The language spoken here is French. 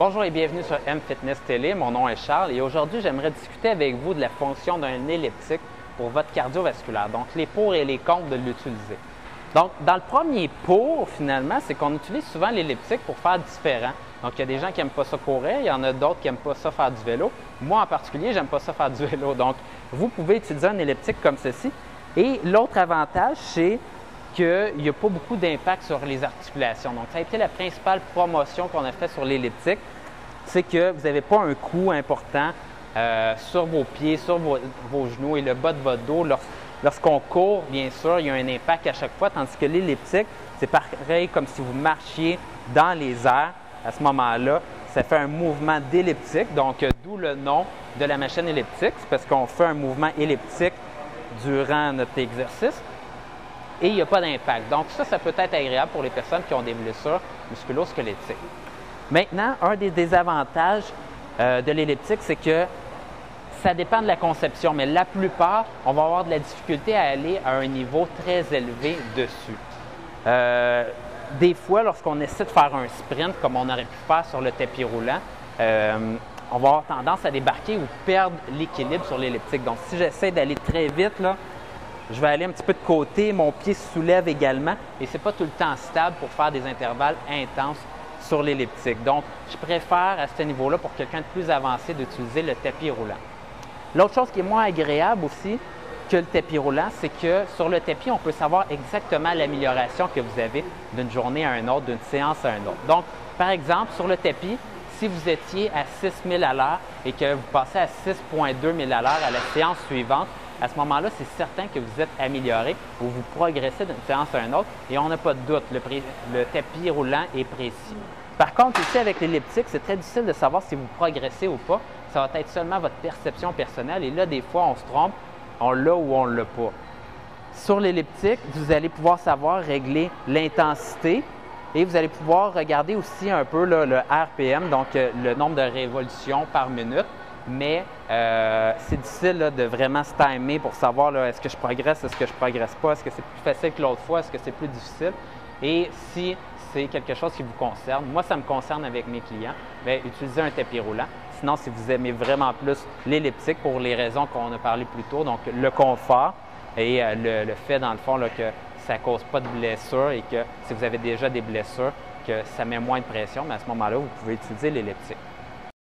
Bonjour et bienvenue sur M-Fitness Télé. Mon nom est Charles et aujourd'hui, j'aimerais discuter avec vous de la fonction d'un elliptique pour votre cardiovasculaire, donc les pour et les contre de l'utiliser. Donc, dans le premier pour, finalement, c'est qu'on utilise souvent l'elliptique pour faire différent. Donc, il y a des gens qui n'aiment pas ça courir, il y en a d'autres qui n'aiment pas ça faire du vélo. Moi, en particulier, j'aime pas ça faire du vélo. Donc, vous pouvez utiliser un elliptique comme ceci. Et l'autre avantage, c'est qu'il n'y a pas beaucoup d'impact sur les articulations. Donc, ça a été la principale promotion qu'on a faite sur l'elliptique, c'est que vous n'avez pas un coût important sur vos pieds, sur vos genoux et le bas de votre dos. Lorsqu'on court, bien sûr, il y a un impact à chaque fois, tandis que l'elliptique, c'est pareil comme si vous marchiez dans les airs. À ce moment-là, ça fait un mouvement d'elliptique, donc d'où le nom de la machine elliptique, c'est parce qu'on fait un mouvement elliptique durant notre exercice. Et il n'y a pas d'impact. Donc ça peut être agréable pour les personnes qui ont des blessures musculo-squelettiques. Maintenant, un des désavantages de l'elliptique, c'est que ça dépend de la conception, mais la plupart, on va avoir de la difficulté à aller à un niveau très élevé dessus. Des fois, lorsqu'on essaie de faire un sprint, comme on aurait pu faire sur le tapis roulant, on va avoir tendance à débarquer ou perdre l'équilibre sur l'elliptique. Donc, si j'essaie d'aller très vite, là, je vais aller un petit peu de côté, mon pied se soulève également et ce n'est pas tout le temps stable pour faire des intervalles intenses sur l'elliptique. Donc, je préfère à ce niveau-là, pour quelqu'un de plus avancé, d'utiliser le tapis roulant. L'autre chose qui est moins agréable aussi que le tapis roulant, c'est que sur le tapis, on peut savoir exactement l'amélioration que vous avez d'une journée à une autre, d'une séance à une autre. Donc, par exemple, sur le tapis, si vous étiez à 6 000 à l'heure et que vous passez à 6,2 000 à l'heure à la séance suivante, à ce moment-là, c'est certain que vous êtes amélioré ou vous progressez d'une séance à une autre et on n'a pas de doute, le tapis roulant est précis. Par contre, ici, avec l'elliptique, c'est très difficile de savoir si vous progressez ou pas. Ça va être seulement votre perception personnelle et là, des fois, on se trompe, on l'a ou on ne l'a pas. Sur l'elliptique, vous allez pouvoir savoir régler l'intensité et vous allez pouvoir regarder aussi un peu là, le RPM, donc le nombre de révolutions par minute. Mais c'est difficile là, de vraiment se timer pour savoir est-ce que je progresse, est-ce que je ne progresse pas, est-ce que c'est plus facile que l'autre fois, est-ce que c'est plus difficile. Et si c'est quelque chose qui vous concerne, moi ça me concerne avec mes clients, bien, utilisez un tapis roulant. Sinon, si vous aimez vraiment plus l'elliptique pour les raisons qu'on a parlé plus tôt, donc le confort et le fait dans le fond là, que ça ne cause pas de blessures et que si vous avez déjà des blessures, que ça met moins de pression, mais à ce moment-là, vous pouvez utiliser l'elliptique.